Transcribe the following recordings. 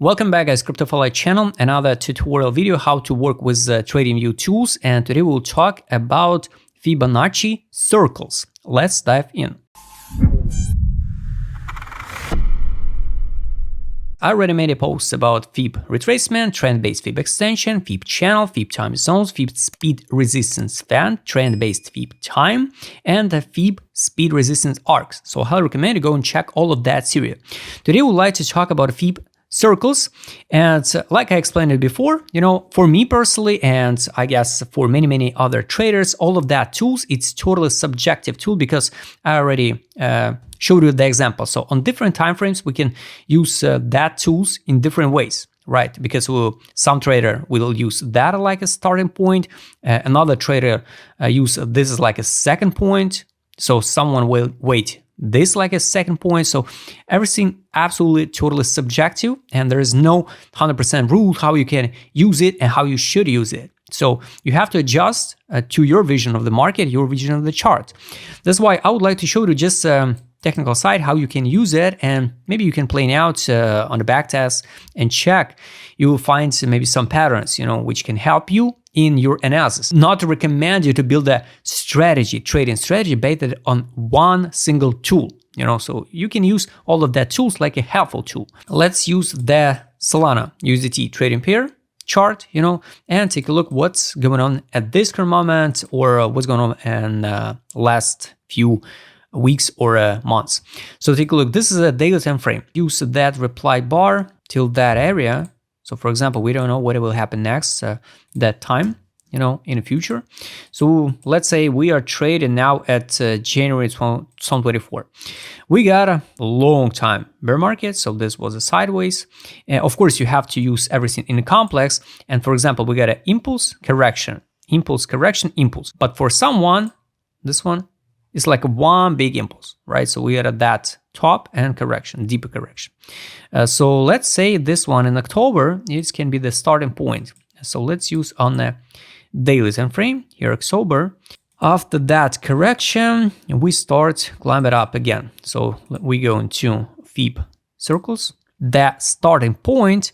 Welcome back guys, CryptoFly channel, another tutorial video how to work with TradingView tools, and today we'll talk about Fibonacci circles. Let's dive in. I already made a post about Fib retracement, trend-based Fib extension, Fib channel, Fib time zones, Fib speed resistance fan, trend-based Fib time, and the Fib speed resistance arcs. So I highly recommend you go and check all of that series. Today we'd like to talk about Fib circles, and like I explained it before, for me personally, and I guess for many other traders, all of that tools, it's totally subjective tool because I already showed you the example. So on different time frames, we can use that tools in different ways, right? Because some trader will use that like a starting point, another trader use this as like a second point, so someone will wait this like a second point. So everything absolutely totally subjective, and there is no 100% rule how you can use it and how you should use it. So you have to adjust to your vision of the market, your vision of the chart. That's why I would like to show you just technical side how you can use it, and maybe you can play out on the back test and check. You will find maybe some patterns, which can help you in your analysis. Not to recommend you to build a strategy, trading strategy based on one single tool, so you can use all of that tools like a helpful tool. Let's use the Solana USDT trading pair chart, and take a look what's going on at this current moment, or what's going on in last few weeks or months. So take a look. This is a daily time frame. Use that reply bar till that area. So for example, we don't know what will happen next that time, in the future. So let's say we are trading now at January 2024. We got a long time bear market. So this was a sideways. Of course, you have to use everything in a complex. And for example, we got an impulse, correction, impulse, correction, impulse. But for someone, this one, it's like one big impulse, right? So we got that top and correction, deeper correction. So let's say this one in October, it can be the starting point. So let's use on the daily time frame here, October. After that correction, we start climbing up again. So we go into Fib circles, that starting point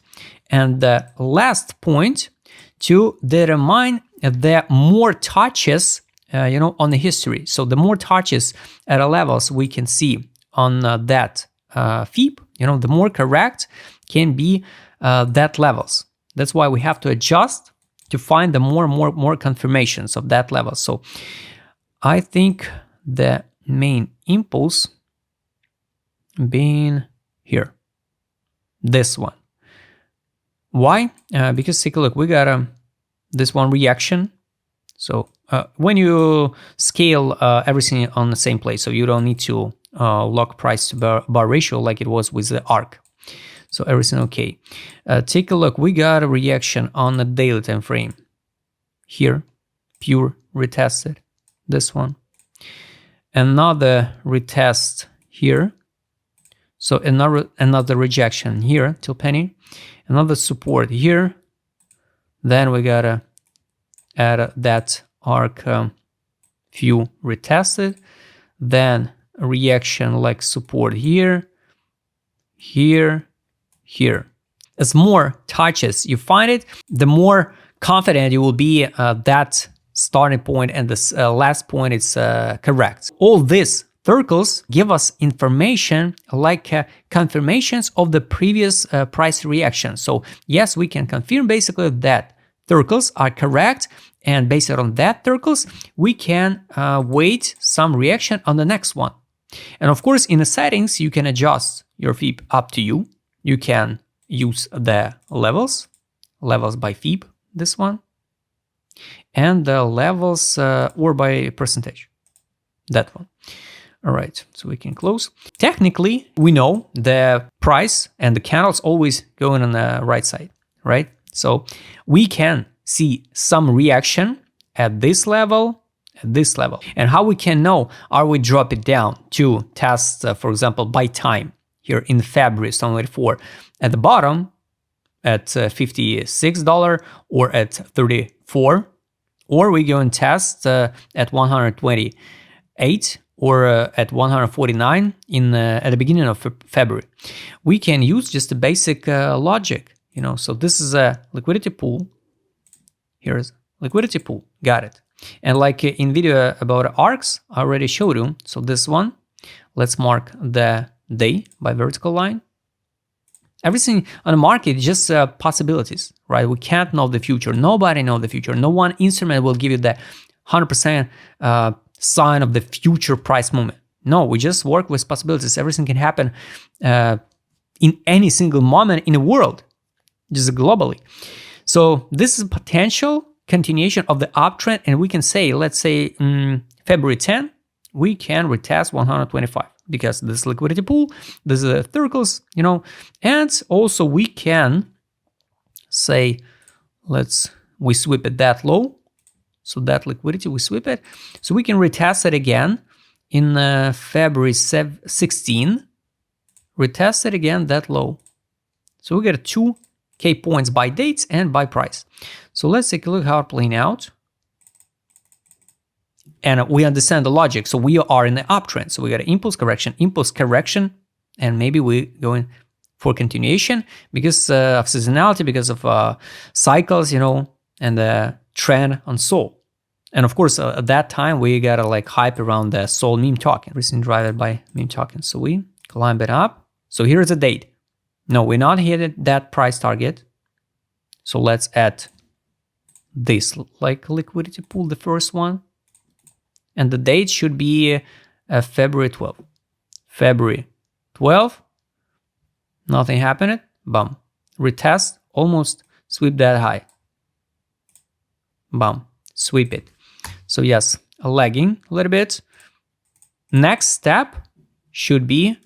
and the last point to determine the more touches on the history. So the more touches at a levels we can see on that Fib, the more correct can be that levels. That's why we have to adjust to find the more confirmations of that level. So I think the main impulse being here, this one. Why? Because take a look, we got this one reaction. So when you scale everything on the same place, so you don't need to lock price to bar ratio like it was with the ARC. So everything okay. Take a look, we got a reaction on the daily time frame. Here, pure retested, this one. Another retest here. So another rejection here till penny. Another support here. Then we gotta add that arc few retested, then a reaction like support here, here. As more touches you find it, the more confident you will be that starting point and this last point is correct. All these circles give us information like confirmations of the previous price reaction. So yes, we can confirm basically that circles are correct, and based on that circles, we can wait some reaction on the next one. And of course, in the settings, you can adjust your Fib up to you. You can use the levels by Fib, this one, and the levels or by percentage, that one. All right, so we can close. Technically, we know the price and the candles always going on the right side, right? So we can see some reaction at this level, And how we can know, are we drop it down to test, for example, by time here in February 2024 at the bottom at $56 or at 34, or we go and test at 128 or at 149 at the beginning of February, we can use just a basic logic, you know. So this is a liquidity pool. Here's liquidity pool, got it. And like in video about arcs, I already showed you. So this one, let's mark the day by vertical line. Everything on the market is just possibilities, right? We can't know the future. Nobody knows the future. No one instrument will give you the 100% sign of the future price movement. No, we just work with possibilities. Everything can happen in any single moment in the world, just globally. So this is potential continuation of the uptrend, and we can say, let's say February 10, we can retest 125 because this liquidity pool, this is the circles, you know, and also we can say, we sweep it that low. So that liquidity, we sweep it. So we can retest it again in February 16, retest it again that low. So we get 2K points by dates and by price. So let's take a look how it's playing out. And we understand the logic. So we are in the uptrend. So we got an impulse correction, and maybe we're going for continuation because of seasonality, because of cycles, you know, and the trend on Sol. And of course, at that time, we got a like hype around the Sol meme token, recently driven by meme token. So we climb it up. So here's the date. No, we're not hitting that price target. So let's add this like liquidity pool, the first one. And the date should be February 12. February 12. Nothing happened. Bam. Retest. Almost sweep that high. Bam. Sweep it. So yes, lagging a little bit. Next step should be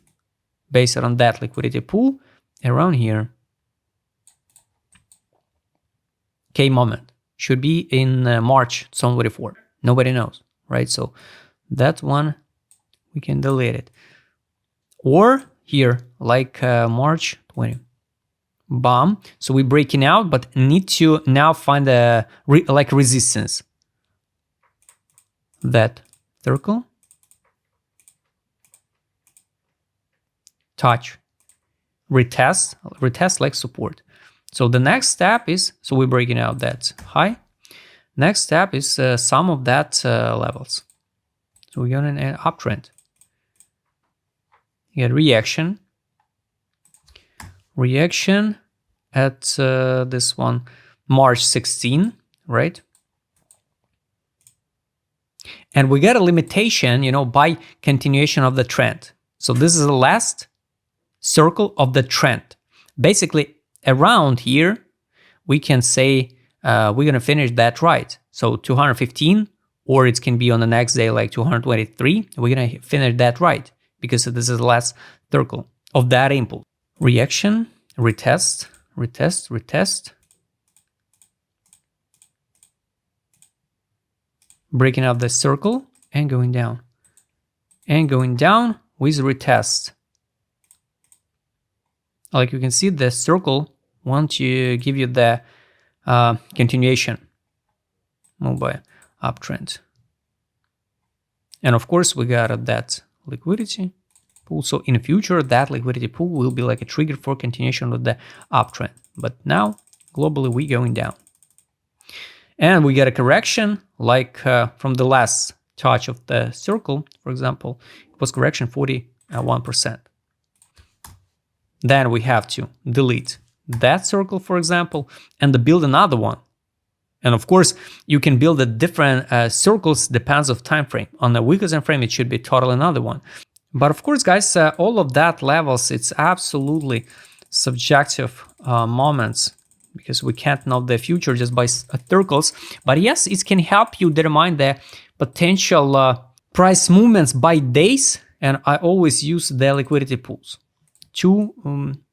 based on that liquidity pool around here. K moment should be in March 2024. Nobody knows, right? So that one, we can delete it. Or here, like March 20. Bam. So we're breaking out, but need to now find a like resistance. That circle. Touch. Retest like support. So the next step is, so we're breaking out that high. Next step is some of that levels. So we're going an uptrend. You get reaction. Reaction at this one, March 16, right? And we get a limitation, you know, by continuation of the trend. So this is the last circle of the trend. Basically, around here, we can say we're going to finish that right. So 215, or it can be on the next day like 223. We're going to finish that right because this is the last circle of that impulse. Reaction, retest, retest, retest. Breaking out the circle and going down. And going down with retest. Like you can see, the circle wants to give you the continuation. Move by uptrend. And of course, we got that liquidity pool. So in the future, that liquidity pool will be like a trigger for continuation of the uptrend. But now, globally, we're going down. And we get a correction, like from the last touch of the circle, for example, it was correction 41%. Then we have to delete that circle, for example, and build another one. And of course, you can build a different circles, depends of time frame. On the weekly time frame, it should be totally another one. But of course, guys, all of that levels, it's absolutely subjective moments, because we can't know the future just by circles. But yes, it can help you determine the potential price movements by days. And I always use the liquidity pools. Two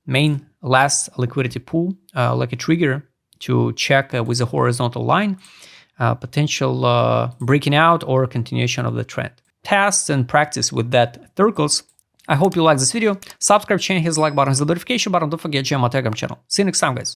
main last liquidity pool, like a trigger to check with a horizontal line, potential breaking out or continuation of the trend. Test and practice with that circles. I hope you like this video. Subscribe channel, hit the like button, hit the notification button. Don't forget to join my Telegram channel. See you next time, guys.